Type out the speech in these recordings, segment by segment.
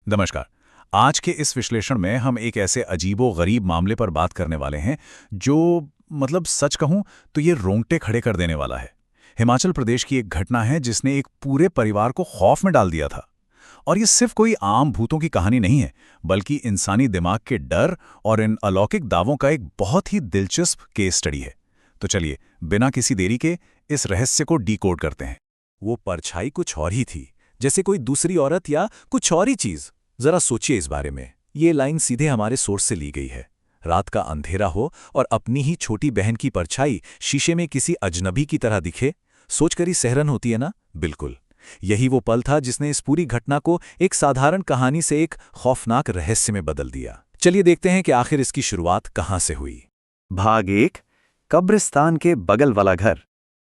नमस्कार। आज के इस विश्लेषण में हम एक ऐसे अजीबो-गरीब मामले पर बात करने वाले हैं जो सच कहूं तो ये रोंगटे खड़े कर देने वाला है। हिमाचल प्रदेश की एक घटना है जिसने एक पूरे परिवार को खौफ में डाल दिया था। और ये सिर्फ कोई आम भूतों की कहानी नहीं है, बल्कि इंसानी दिमाग के डर और इन अलौकिक दावों का एक बहुत ही दिलचस्प केस स्टडी है। तो चलिए, बिना किसी देरी के इस रहस्य को डीकोड करते हैं। वो परछाई कुछ और ही थी, जैसे कोई दूसरी औरत या कुछ और ही चीज। जरा सोचिए इस बारे में। ये लाइन सीधे हमारे सोर्स से ली गई है। रात का अंधेरा हो और अपनी ही छोटी बहन की परछाई शीशे में किसी अजनबी की तरह दिखे, सोचकर ही सहरन होती है ना। बिल्कुल यही वो पल था जिसने इस पूरी घटना को एक साधारण कहानी से एक खौफनाक रहस्य में बदल दिया। चलिए देखते हैं कि आखिर इसकी शुरुआत कहां से हुई। भाग 1, कब्रिस्तान के बगल वाला घर।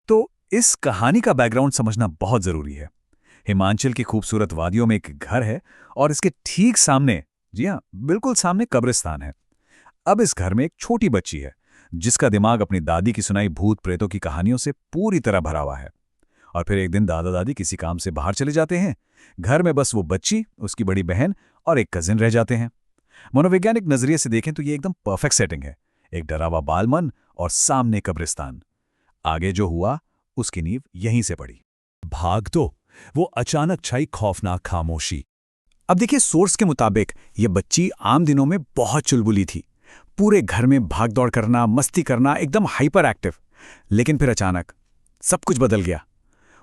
तो इस कहानी का बैकग्राउंड समझना बहुत जरूरी है। हिमाचल की खूबसूरत वादियों में एक घर है और इसके ठीक सामने, जी हाँ, बिल्कुल सामने कब्रिस्तान है। अब इस घर में एक छोटी बच्ची है जिसका दिमाग अपनी दादी की सुनाई भूत प्रेतों की कहानियों से पूरी तरह भरा हुआ है। और फिर एक दिन दादा दादी किसी काम से बाहर चले जाते हैं। घर में बस वो बच्ची, उसकी बड़ी बहन और एक कजिन रह जाते हैं। मनोवैज्ञानिक नजरिए से देखें तो ये एकदम परफेक्ट सेटिंग है। एक डरा हुआ बालमन और सामने कब्रिस्तान। आगे जो हुआ उसकी नींव यहीं से पड़ी। भाग 2, वो अचानक छाई खौफनाक खामोशी। अब देखिए, सोर्स के मुताबिक ये बच्ची आम दिनों में बहुत चुलबुली थी। पूरे घर में भाग दौड़ करना, मस्ती करना, एकदम हाइपर एक्टिव। लेकिन फिर अचानक सब कुछ बदल गया।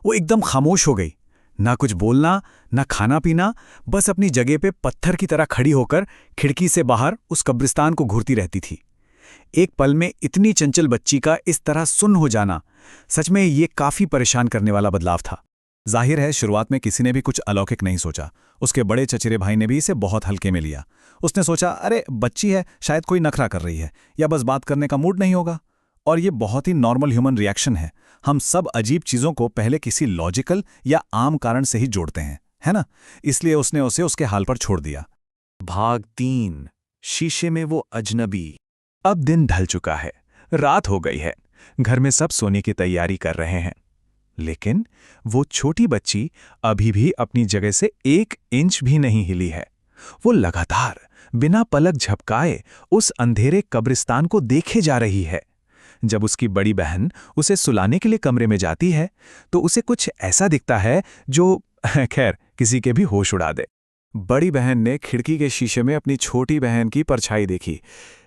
वो एकदम खामोश हो गई। ना कुछ बोलना, ना खाना पीना, बस अपनी जगह पे पत्थर की तरह खड़ी होकर खिड़की से बाहर उस कब्रिस्तान को घूरती रहती थी। एक पल में इतनी चंचल बच्ची का इस तरह सुन्न हो जाना, सच में ये काफी परेशान करने वाला बदलाव था। जाहिर है, शुरुआत में किसी ने भी कुछ अलौकिक नहीं सोचा। उसके बड़े चचेरे भाई ने भी इसे बहुत हल्के में लिया। उसने सोचा, अरे बच्ची है, शायद कोई नखरा कर रही है या बस बात करने का मूड नहीं होगा। और ये बहुत ही नॉर्मल ह्यूमन रिएक्शन है। हम सब अजीब चीजों को पहले किसी लॉजिकल या आम कारण से ही जोड़ते हैं, है ना? इसलिए उसने उसे उसके हाल पर छोड़ दिया। भाग 3, शीशे में वो अजनबी। अब दिन ढल चुका है, रात हो गई है। घर में सब सोने की तैयारी कर रहे हैं, लेकिन वो छोटी बच्ची अभी भी अपनी जगह से 1 इंच भी नहीं हिली है। वो लगातार बिना पलक झपकाए उस अंधेरे कब्रिस्तान को देखे जा रही है। जब उसकी बड़ी बहन उसे सुलाने के लिए कमरे में जाती है तो उसे कुछ ऐसा दिखता है जो खैर किसी के भी होश उड़ा दे। बड़ी बहन ने खिड़की के शीशे में अपनी छोटी बहन की परछाई देखी,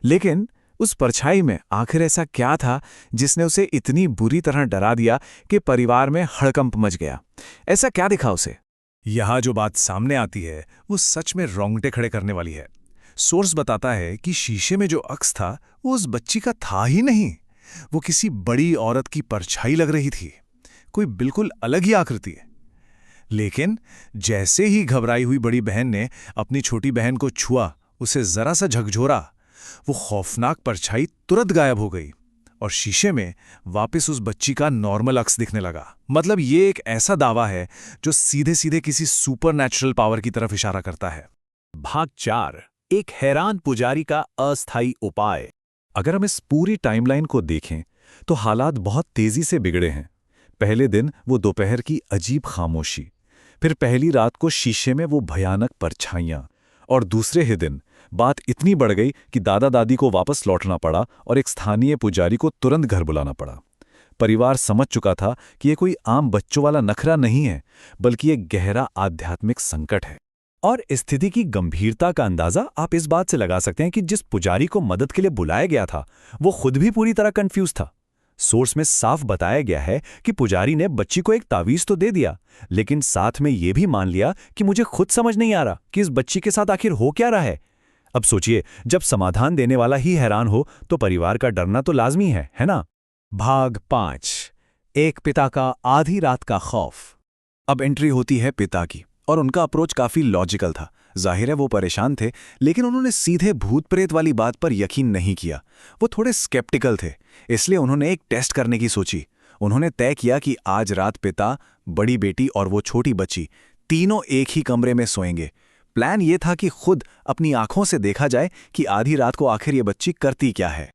लेकिन उस परछाई में आखिर ऐसा क्या था जिसने उसे इतनी बुरी तरह डरा दिया कि परिवार में हड़कंप मच गया? ऐसा क्या दिखा उसे? यहाँ जो बात सामने आती है वो सच में रोंगटे खड़े करने वाली है। सोर्स बताता है कि शीशे में जो अक्स था वो उस बच्ची का था ही नहीं। वो किसी बड़ी औरत की परछाई लग रही थी, कोई बिल्कुल अलग ही आकृति है। लेकिन जैसे ही घबराई हुई बड़ी बहन ने अपनी छोटी बहन को छुआ, उसे जरा सा झकझोरा, वो खौफनाक परछाई तुरंत गायब हो गई और शीशे में वापस उस बच्ची का नॉर्मल अक्स दिखने लगा। मतलब ये एक ऐसा दावा है जो सीधे सीधे किसी सुपरनैचुरल पावर की तरफ इशारा करता है। भाग 4, एक हैरान पुजारी का अस्थायी उपाय। अगर हम इस पूरी टाइमलाइन को देखें तो हालात बहुत तेजी से बिगड़े हैं। पहले दिन वो दोपहर की अजीब खामोशी, फिर पहली रात को शीशे में वो भयानक परछाइयां, और दूसरे ही दिन बात इतनी बढ़ गई कि दादा दादी को वापस लौटना पड़ा और एक स्थानीय पुजारी को तुरंत घर बुलाना पड़ा। परिवार समझ चुका था कि ये कोई आम बच्चों वाला नखरा नहीं है, बल्कि एक गहरा आध्यात्मिक संकट है। और स्थिति की गंभीरता का अंदाजा आप इस बात से लगा सकते हैं कि जिस पुजारी को मदद के लिए बुलाया गया था वो खुद भी पूरी तरह कंफ्यूज था। सोर्स में साफ बताया गया है कि पुजारी ने बच्ची को एक तावीज तो दे दिया, लेकिन साथ में ये भी मान लिया कि मुझे खुद समझ नहीं आ रहा कि इस बच्ची के साथ आखिर हो क्या रहा है। अब सोचिए, जब समाधान देने वाला ही हैरान हो तो परिवार का डरना तो लाजमी है ना? भाग 5, एक पिता का आधी रात का खौफ। अब एंट्री होती है पिता की, और उनका अप्रोच काफी लॉजिकल था। जाहिर है वो परेशान थे, लेकिन उन्होंने सीधे भूत प्रेत वाली बात पर यकीन नहीं किया। वो थोड़े स्केप्टिकल थे, इसलिए उन्होंने एक टेस्ट करने की सोची। उन्होंने तय किया कि आज रात पिता, बड़ी बेटी और वो छोटी बच्ची तीनों एक ही कमरे में सोएंगे। प्लान ये था कि खुद अपनी आंखों से देखा जाए कि आधी रात को आखिर ये बच्ची करती क्या है।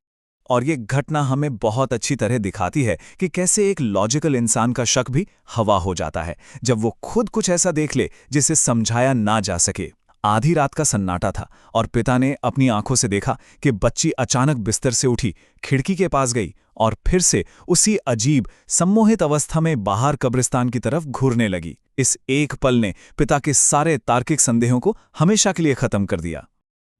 और ये घटना हमें बहुत अच्छी तरह दिखाती है कि कैसे एक लॉजिकल इंसान का शक भी हवा हो जाता है जब वो खुद कुछ ऐसा देख ले जिसे समझाया ना जा सके। आधी रात का सन्नाटा था और पिता ने अपनी आंखों से देखा कि बच्ची अचानक बिस्तर से उठी, खिड़की के पास गई और फिर से उसी अजीब सम्मोहित अवस्था में बाहर कब्रिस्तान की तरफ घूरने लगी। इस एक पल ने पिता के सारे तार्किक संदेहों को हमेशा के लिए खत्म कर दिया।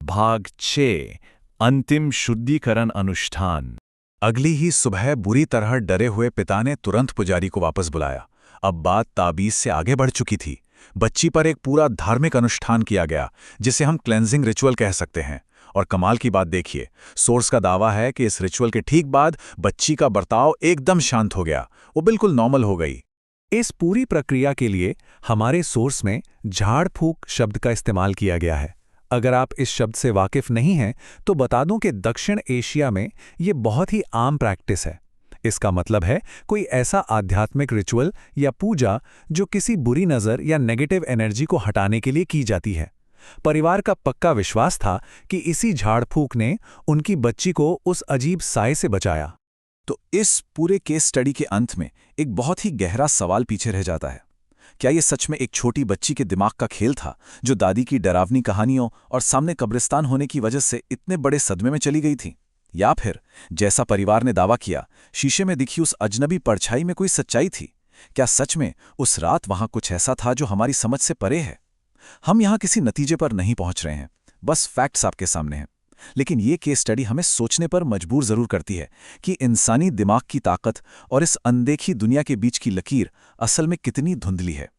भाग 6 अंतिम शुद्धिकरण अनुष्ठान। अगली ही सुबह बुरी तरह डरे हुए पिता ने तुरंत पुजारी को वापस बुलाया। अब बात ताबीज से आगे बढ़ चुकी थी। बच्ची पर एक पूरा धार्मिक अनुष्ठान किया गया, जिसे हम क्लेंजिंग रिचुअल कह सकते हैं। और कमाल की बात देखिए, सोर्स का दावा है कि इस रिचुअल के ठीक बाद बच्ची का बर्ताव एकदम शांत हो गया, वो बिल्कुल नॉर्मल हो गई। इस पूरी प्रक्रिया के लिए हमारे सोर्स में झाड़ फूक शब्द का इस्तेमाल किया गया है। अगर आप इस शब्द से वाकिफ नहीं हैं तो बता दूं कि दक्षिण एशिया में ये बहुत ही आम प्रैक्टिस है। इसका मतलब है कोई ऐसा आध्यात्मिक रिचुअल या पूजा जो किसी बुरी नज़र या नेगेटिव एनर्जी को हटाने के लिए की जाती है। परिवार का पक्का विश्वास था कि इसी झाड़ फूक ने उनकी बच्ची को उस अजीब साए से बचाया। तो इस पूरे केस स्टडी के अंत में एक बहुत ही गहरा सवाल पीछे रह जाता है। क्या ये सच में एक छोटी बच्ची के दिमाग का खेल था, जो दादी की डरावनी कहानियों और सामने कब्रिस्तान होने की वजह से इतने बड़े सदमे में चली गई थी? या फिर जैसा परिवार ने दावा किया, शीशे में दिखी उस अजनबी परछाई में कोई सच्चाई थी? क्या सच में उस रात वहां कुछ ऐसा था जो हमारी समझ से परे है? हम यहां किसी नतीजे पर नहीं पहुंच रहे हैं, बस फैक्ट्स आपके सामने हैं। लेकिन ये केस स्टडी हमें सोचने पर मजबूर जरूर करती है कि इंसानी दिमाग की ताकत और इस अनदेखी दुनिया के बीच की लकीर असल में कितनी धुंधली है।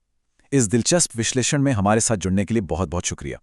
इस दिलचस्प विश्लेषण में हमारे साथ जुड़ने के लिए बहुत बहुत शुक्रिया।